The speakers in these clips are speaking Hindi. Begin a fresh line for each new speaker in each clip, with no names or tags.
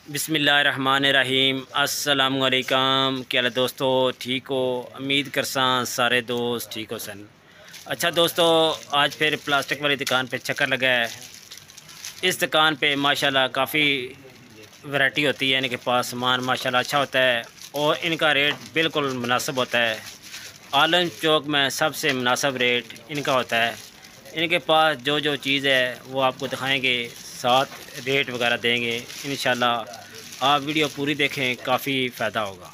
बिस्मिल्लाहिर्रहमानिर्रहीम। अस्सलामुअलैकुम। क्या हाल है दोस्तों, ठीक हो? उम्मीद करसा सारे दोस्त ठीक हो सन। अच्छा दोस्तों, आज फिर प्लास्टिक वाली दुकान पे चक्कर लगा है। इस दुकान पे माशाल्लाह काफ़ी वैरायटी होती है, इनके पास सामान माशाल्लाह अच्छा होता है और इनका रेट बिल्कुल मुनासिब होता है। आलम चौक में सबसे मुनासिब रेट इनका होता है। इनके पास जो जो चीज़ है वो आपको दिखाएंगे, साथ रेट वगैरह देंगे इंशाल्लाह। आप वीडियो पूरी देखें, काफ़ी फ़ायदा होगा।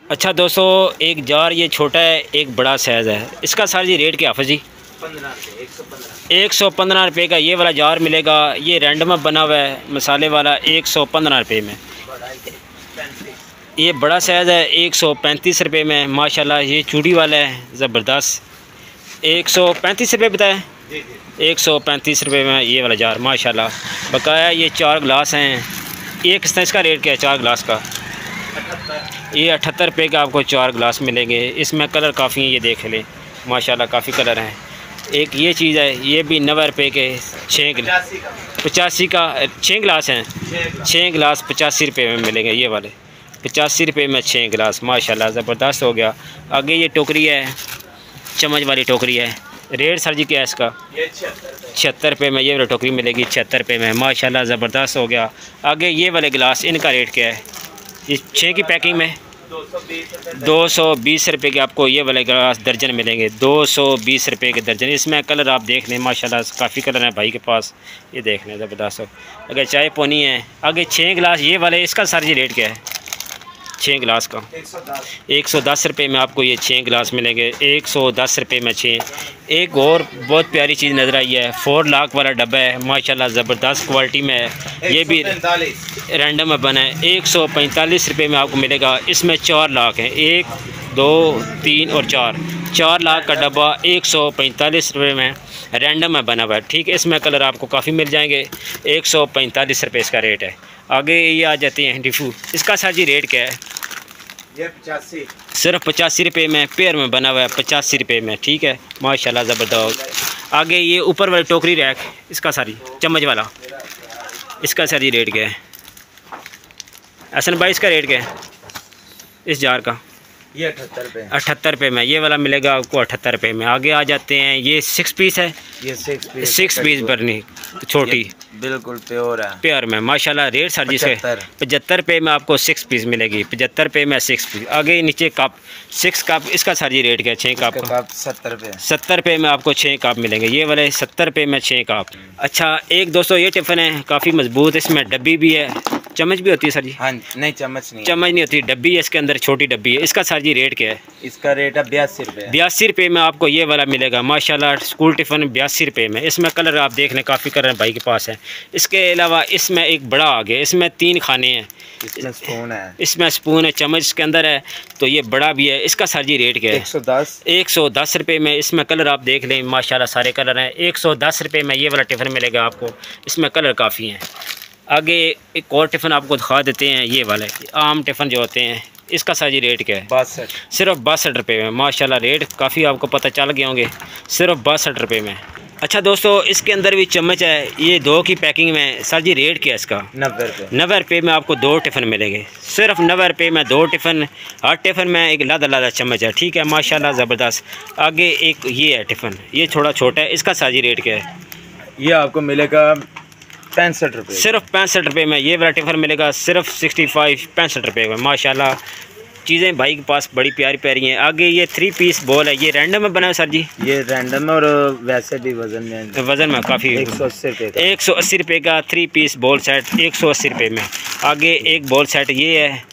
अच्छा दोस्तों, एक जार ये छोटा है, एक बड़ा साइज़ है। इसका सर जी रेट क्या हाफ़िज़ जी? 115 रुपये का ये वाला जार मिलेगा। ये रैंडम बना हुआ है मसाले वाला, 115 रुपये में। ये बड़ा साइज़ है 135 रुपये में माशाल्लाह। ये चूड़ी वाला है ज़बरदस्त, 135 रुपये बताया। 135 रुपये में ये वाला जार माशाल्लाह। बकाया ये 4 गिलास हैं। एक इसका रेट क्या है 4 गिलास का? ये 78 रुपये का आपको 4 गिलास मिलेंगे। इसमें कलर काफ़ी हैं, ये देख लें माशाल्लाह, काफ़ी कलर हैं। एक ये चीज़ है, ये भी 90 रुपये के 6 गिलास, 85 का 6 गिलास हैं। 6 गिलास 85 रुपये में मिलेंगे। ये वाले 85 रुपये में 6 गिलास माशाल्लाह ज़बरदस्त हो गया। आगे ये टोकरी है, चम्मच वाली टोकरी है। रेट सर जी क्या है इसका? 76 रुपये में ये वाली टोकरी मिलेगी, 76 रुपये में माशाल्लाह ज़बरदस्त हो गया। आगे ये वाले गिलास, इनका रेट क्या है? ये 6 की पैकिंग में 220 रुपये के आपको ये वाले गिलास दर्जन मिलेंगे। 220 रुपये के दर्जन। इसमें कलर आप देख लें माशाल्लाह, काफ़ी कलर हैं भाई के पास, ये देख लें ज़बरदस्त। अगर चाय पोनी है। आगे 6 गिलास ये वाले, इसका सर जी रेट क्या है? 6 गिलास का 110 रुपये में आपको ये 6 गिलास मिलेंगे। 110 रुपये में 6। एक और बहुत प्यारी चीज़ नज़र आई है, 4 लाख वाला डब्बा है माशाल्लाह, ज़बरदस्त क्वालिटी में है। ये भी रैंडम में बना है। 145 रुपये में आपको मिलेगा। इसमें 4 लाख हैं, 1 2 3 और 4 लाख का डब्बा 145 रुपये में रैंडम में बना हुआ है। ठीक है, इसमें कलर आपको काफ़ी मिल जाएंगे। 145 रुपये इसका रेट है। आगे ये आ जाते हैं डिफू। इसका सर जी रेट क्या है?
ये 85,
सिर्फ 85 रुपये में पेयर में बना हुआ है, 85 रुपये में। ठीक है माशाल्लाह ज़बरदस्त। आगे ये ऊपर वाली टोकरी रैक, इसका सारी चम्मच वाला, इसका सर जी रेट क्या है? हसन भाई इसका रेट क्या है इस जार का?
ये 78 रुपये।
78 रुपये में ये वाला मिलेगा आपको, 78 रुपये में। आगे आ जाते हैं, ये 6 पीस है।
ये
6 पीस बर्नी छोटी,
बिल्कुल प्योर है,
पेयर में माशाल्लाह। रेट सर जी से 75 रुपये में आपको 6 पीस मिलेगी। 75 रुपये में 6 पीस। आगे नीचे कप, 6 कप, इसका सर जी रेट क्या है? 6 कप का
70 रुपये।
70 रुपये में आपको 6 कप मिलेंगे। ये वाले 70 रुपये में 6 कप। अच्छा एक दोस्तों, ये टिफ़िन है काफ़ी मजबूत, इसमें डब्बी भी है, चम्मच भी होती है सर जी?
हाँ, नहीं चम्मच नहीं,
चम्मच नहीं होती, डब्बी है इसके अंदर, छोटी डब्बी है। इसका सर जी रेट क्या है?
इसका रेट है 82 रुपये।
82 रुपये में आपको ये वाला मिलेगा माशाल्लाह। स्कूल टिफ़िन 82 रुपये में। इसमें कलर आप देख लें, काफ़ी कलर भाई के पास है। इसके अलावा इसमें एक बड़ा आ गया, इसमें 3 खाने हैं।
इसमें स्पून है,
इसमें स्पून है, चम्मच इसके अंदर है, तो ये बड़ा भी है। इसका सर जी रेट क्या है? 110 रुपये में। इसमें कलर आप देख लें माशाल्लाह, सारे कलर हैं। 110 रुपये में ये वाला टिफ़िन मिलेगा आपको। इसमें कलर काफ़ी हैं। आगे एक और टिफ़िन आपको दिखा देते हैं, ये वाले आम टिफ़िन जो होते हैं, इसका सर जी रेट क्या है?
62,
सिर्फ 62 रुपये में माशाल्लाह। रेट काफ़ी आपको पता चल गए होंगे, सिर्फ 62 रुपये में। अच्छा दोस्तों, इसके अंदर भी चम्मच है, ये 2 की पैकिंग में। सर जी रेट क्या है इसका?
90 रुपये।
90 रुपये में आपको 2 टिफ़िन मिलेंगे। सिर्फ 90 रुपये में 2 टिफ़िन। हर टिफ़िन में एक लादा चम्मच है। ठीक है माशाल्लाह ज़बरदस्त। आगे एक ये है टिफ़िन, ये थोड़ा छोटा है, इसका सर जी रेट क्या है?
ये आपको मिलेगा 65 रुपये।
सिर्फ 65 रुपये में ये वाला टिफ़िन मिलेगा। सिर्फ 65 रुपये में माशाल्लाह। चीज़ें भाई के पास बड़ी प्यारी प्यारी हैं। आगे ये 3 पीस बॉल है, ये रैंडम में बना है सर जी?
ये रैंडम और वैसे भी वजन में,
वज़न में काफ़ी
180 रुपये का।
180 रुपये का 3 पीस बॉल सेट, 180 रुपये में। आगे एक बॉल सेट ये है,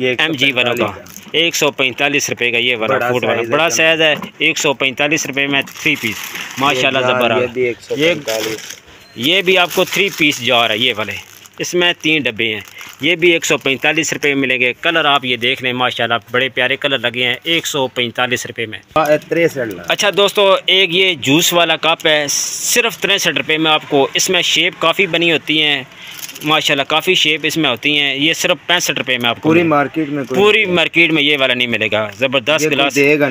ये MG वालों का, 145 रुपये का। ये वाला फूड वाला बड़ा साइज़ है, 145 रुपये में 3 पीस माशाल्लाह ज़बरदस्त। ये भी आपको 3 पीस जार है ये वाले, इसमें 3 डब्बे हैं। ये भी 145 रुपये में मिलेंगे। कलर आप ये देख लें माशाल्लाह, बड़े प्यारे कलर लगे हैं 145 रुपये में।
63।
अच्छा दोस्तों, एक ये जूस वाला कप है, सिर्फ 63 रुपये में आपको। इसमें शेप काफ़ी बनी होती हैं, माशाल्लाह काफ़ी शेप इसमें होती हैं। ये सिर्फ 65 रुपये में आपको
पूरी मार्केट में
ये वाला नहीं मिलेगा। ज़बरदस्त गिलास देगा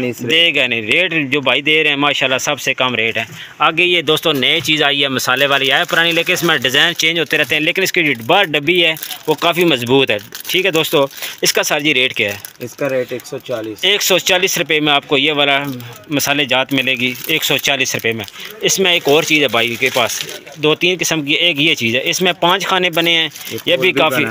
नहीं। रेट जो भाई दे रहे हैं माशाल्लाह सबसे कम रेट है। आगे ये दोस्तों नई चीज़ आई है, मसाले वाली है पुरानी, लेकिन इसमें डिज़ाइन चेंज होते रहते हैं, लेकिन इसकी बाहर डब्बी है वो काफ़ी मजबूत है। ठीक है दोस्तों, इसका सर जी रेट क्या है?
इसका रेट
140 रुपये में आपको ये वाला मसाले जात मिलेगी 140 रुपये में। इसमें एक और चीज़ है भाई के पास, 2-3 किस्म की। एक ये चीज़ है, इसमें 5 खाने बने हैं, ये भी काफ़ी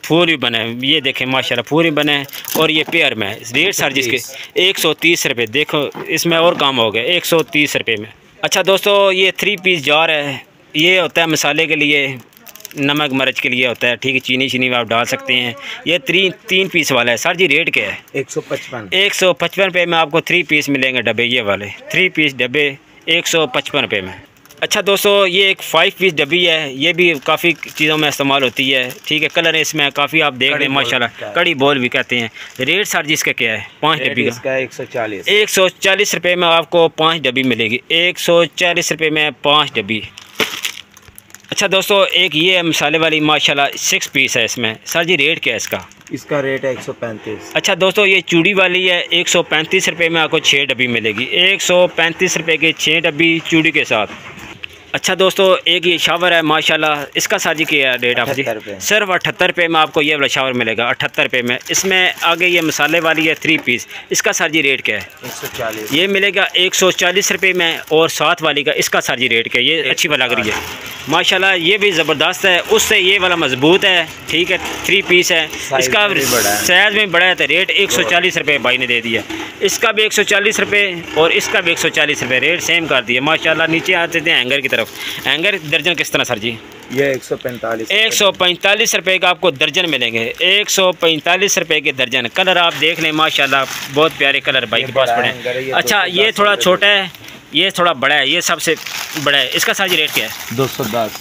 फूल भी बने हैं। ये देखें माशाल्लाह फूल भी बने हैं, और ये पेयर में रेट सर जिसके 130 रुपये। देखो इसमें और काम हो गया 130 रुपये में। अच्छा दोस्तों, ये 3 पीस जार है, ये होता है मसाले के लिए, नमक मिर्च के लिए होता है। ठीक है, चीनी आप डाल सकते हैं। ये 3 पीस वाला है। सर जी रेट क्या है? 155 रुपये में आपको 3 पीस मिलेंगे डब्बे, ये वाले 3 पीस डब्बे 155 रुपये में। अच्छा दोस्तों, ये एक 5 पीस डब्बी है, ये भी काफ़ी चीज़ों में इस्तेमाल होती है। ठीक है, कलर है इसमें काफ़ी, आप देख रहे हैं माशाल्लाह, कड़ी बॉल भी कहते हैं। रेट सर जी इसका क्या है? 5 डब्बी का 140 रुपये में आपको 5 डब्बी मिलेगी। 140 रुपये में 5 डब्बी। अच्छा दोस्तों, एक ये है मसाले वाली माशाल्लाह 6 पीस है इसमें। सर जी रेट क्या है इसका?
इसका रेट है 135।
अच्छा दोस्तों, ये चूड़ी वाली है, 135 रुपये में आपको 6 डब्बी मिलेगी। 135 रुपये के 6 डब्बी चूड़ी के साथ। अच्छा दोस्तों, एक ये शावर है माशाल्लाह, इसका सर जी क्या रेट आप जी? सिर्फ 78 रुपये में आपको ये वाला शावर मिलेगा, 78 रुपये में। इसमें आगे ये मसाले वाली है 3 पीस, इसका सर जी रेट क्या है?
140।
ये मिलेगा 140 रुपये में। और 7 वाली का इसका सर जी रेट क्या है? ये अच्छी वाला लग रही है माशाल्लाह, ये भी ज़बरदस्त है, उससे ये वाला मजबूत है। ठीक है, 3 पीस है, इसका साइज़ में बड़ा है, तो रेट 140 रुपये भाई ने दे दिया। इसका भी 140 रुपये और इसका भी 140 रुपये, रेट सेम कर दिया माशाल्लाह। नीचे आते थे हैंगर की तरफ। हैंगर दर्जन किस तरह सर जी?
ये
145 रुपये का आपको दर्जन मिलेंगे। 145 रुपये के दर्जन। कलर आप देख लें माशाल्लाह, बहुत प्यारे कलर भाई के पास पड़े हैं। अच्छा, ये थोड़ा छोटा है, ये थोड़ा बड़ा है, ये सबसे बड़ा है। इसका सर जी रेट क्या है?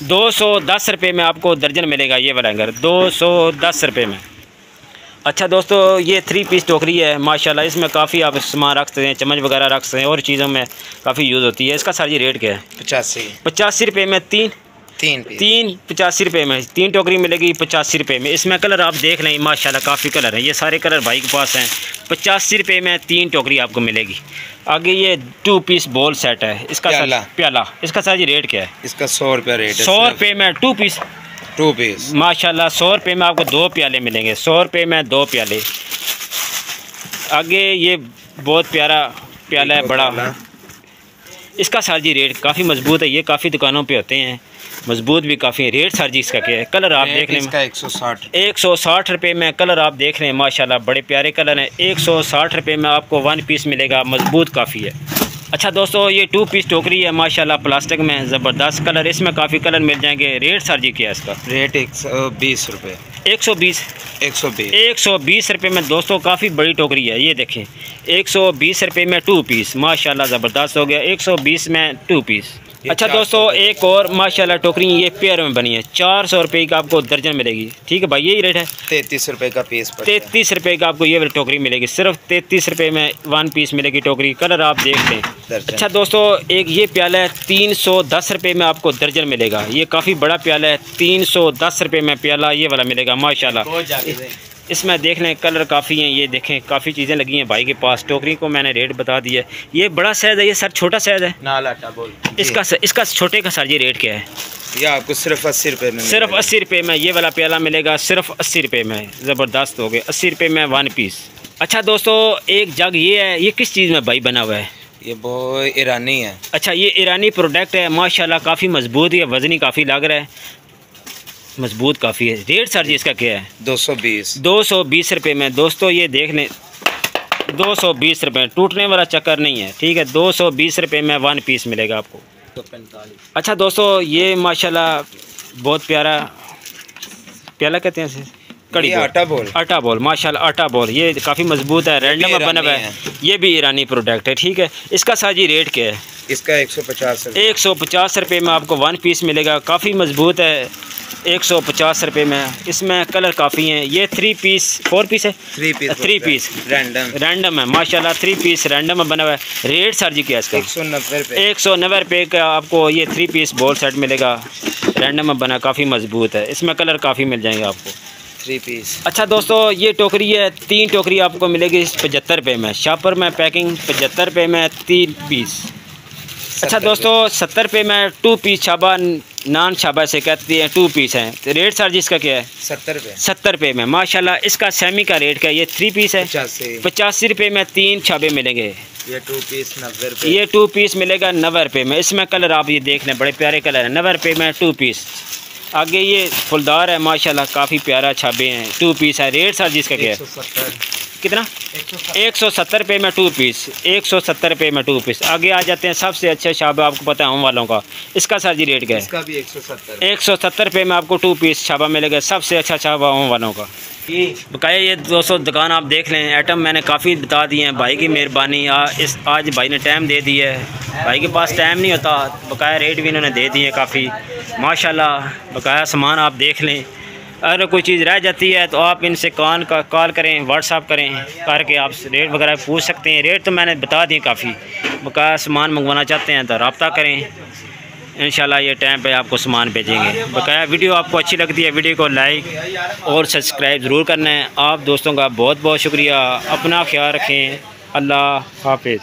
210 रुपये में आपको दर्जन मिलेगा ये वाला हैंगर, 210 रुपये में। अच्छा दोस्तों, ये 3 पीस टोकरी है माशाल्लाह, इसमें काफ़ी आप सामान रख सकते हैं, चम्मच वगैरह रख सकते हैं, और चीज़ों में काफ़ी यूज़ होती है। इसका सर जी रेट क्या है? 85 रुपये में 3 85 रुपये में 3 टोकरी मिलेगी 85 रुपये में। इसमें कलर आप देख लें माशाल्लाह, काफ़ी कलर हैं, ये सारे कलर भाई के पास हैं। 85 रुपये में 3 टोकरी आपको मिलेगी। आगे ये 2 पीस बोल सेट है, इसका प्याला, इसका सर जी रेट क्या है?
इसका 100 रुपये रेट है।
100 रुपये में 2 पीस माशाल्लाह। 100 रुपये में आपको 2 प्याले मिलेंगे, 100 रुपये में 2 प्याले। आगे ये बहुत प्यारा प्याला है, बड़ा, इसका सर जी रेट काफ़ी मजबूत है, ये काफ़ी दुकानों पे होते हैं, मजबूत भी काफ़ी है। रेट सर जी इसका क्या है? कलर आप देख लें, 160 रुपये में। कलर आप देख रहे हैं माशाल्लाह, बड़े प्यारे कलर हैं। 160 रुपये में आपको 1 पीस मिलेगा, मजबूत काफ़ी है। अच्छा दोस्तों, ये 2 पीस टोकरी है माशाल्लाह, प्लास्टिक में, ज़बरदस्त कलर, इसमें काफ़ी कलर मिल जाएंगे। रेट सर जी क्या है इसका?
रेट 120 रुपये।
120 रुपये में दोस्तों, काफ़ी बड़ी टोकरी है, ये देखें 120 रुपये में 2 पीस माशाल्लाह, ज़बरदस्त हो गया। 120 में 2 पीस। अच्छा दोस्तों, एक और माशाल्लाह टोकरी ये पेयर में बनी है, 400 रुपये की आपको दर्जन मिलेगी। ठीक है भाई, यही रेट है।
33 रुपये का पीस।
33 रुपये का आपको ये वाली टोकरी मिलेगी, सिर्फ 33 रुपये में 1 पीस मिलेगी टोकरी। कलर आप देख लें। अच्छा दोस्तों, एक ये प्याला है, 310 रुपये में आपको दर्जन मिलेगा। ये काफ़ी बड़ा प्याला है, 310 रुपये में प्याला ये वाला मिलेगा माशाल्लाह। इसमें देख लें कलर काफ़ी हैं, ये देखें काफ़ी चीज़ें लगी हैं भाई के पास। टोकरी को मैंने रेट बता दिया है। ये बड़ा साइज़ है, ये सर छोटा साइज़ है। इसका छोटे का सर जी रेट क्या है?
ये आपको सिर्फ 80 रुपये में।
सिर्फ 80 रुपये में ये वाला प्याला मिलेगा, सिर्फ 80 रुपये में। ज़बरदस्त हो गए, 80 रुपये में 1 पीस। अच्छा दोस्तों, एक जग ये है, ये किस चीज़ में भाई बना हुआ है?
ये वो ईरानी है।
अच्छा, ये ईरानी प्रोडक्ट है माशाल्लाह, काफ़ी मजबूत है, वज़नी काफ़ी लग रहा है, मजबूत काफ़ी है। रेट सर जी इसका क्या है? 220 रुपये में। दोस्तों ये देख लें, 220 रुपये, टूटने वाला चक्कर नहीं है। ठीक है, 220 रुपये में 1 पीस मिलेगा आपको। 45। अच्छा दोस्तों, ये माशाल्लाह बहुत प्यारा प्याला कहते हैं इसे, कड़ी आटा बोल माशाल्लाह, आटा बोल, ये काफ़ी मजबूत है, रैंडम में बना हुआ है, ये भी ईरानी प्रोडक्ट है। ठीक है, इसका सर जी रेट क्या है?
इसका 150
रुपये में आपको 1 पीस मिलेगा, काफ़ी मजबूत है। 150 रुपये में। इसमें कलर काफ़ी हैं। ये 3 पीस 4 पीस है, 3 पीस रैंडम है माशाल्लाह। 3 पीस रैंडम में बना हुआ है। रेट सर जी क्या है इसका?
190 रुपये।
190 रुपये का आपको ये 3 पीस बॉल सेट मिलेगा। रैंडम में बना, काफ़ी मजबूत है। इसमें कलर काफ़ी मिल जाएंगे आपको।
3 पीस।
अच्छा दोस्तों, ये टोकरी है, 3 टोकरी आपको मिलेगी 75 रुपये में। शापर में पैकिंग 75 रुपये में 3 पीस। अच्छा दोस्तों, 70 रुपये में 2 पीस छाबा, नान छाबा से कहते हैं, 2 पीस हैं। तो रेट सर जी इसका क्या है?
70 रुपये।
70 रुपये में माशाल्लाह। इसका सेमी का रेट क्या है? ये 3 पीस है, 85 रुपये में 3 छाबे मिलेंगे।
ये 2 पीस 90 रुपये।
ये 2 पीस मिलेगा 90 रुपये में। इसमें कलर आप ये देख लें, बड़े प्यारे कलर हैं। 90 रुपये में 2 पीस। आगे ये फुलदार है माशाल्लाह, काफ़ी प्यारा छाबे हैं। 2 पीस है। रेट सर जी इसका क्या है?
170।
कितना? 170 रुपये में 2 पीस। 170 रुपये में 2 पीस। आगे आ जाते हैं सबसे अच्छे छाबा, आपको पता है हम वालों का। इसका सर जी रेट क्या है?
इसका भी 170।
170 रुपये में आपको 2 पीस छाबा मिलेगा। सबसे अच्छा छाबा हम वालों का। ये बकाया ये दोस्तों दुकान आप देख लें। आइटम मैंने काफ़ी बता दिए हैं, भाई की मेहरबानी। आज भाई ने टाइम दे दिया है। भाई के पास टाइम नहीं होता, बकाया रेट भी इन्होंने दे दिए हैं काफ़ी माशाल्लाह। बकाया सामान आप देख लें। अगर कोई चीज़ रह जाती है तो आप इनसे कॉल करें, व्हाट्सअप करें, करके आप रेट वगैरह पूछ सकते हैं। रेट तो मैंने बता दिए काफ़ी। बकाया सामान मंगवाना चाहते हैं तो रब्ता करें, इंशाल्लाह ये टाइम पे आपको सामान भेजेंगे। बकाया वीडियो आपको अच्छी लगती है, वीडियो को लाइक और सब्सक्राइब ज़रूर करना है। आप दोस्तों का बहुत बहुत शुक्रिया। अपना ख्याल रखें। अल्लाह हाफिज़।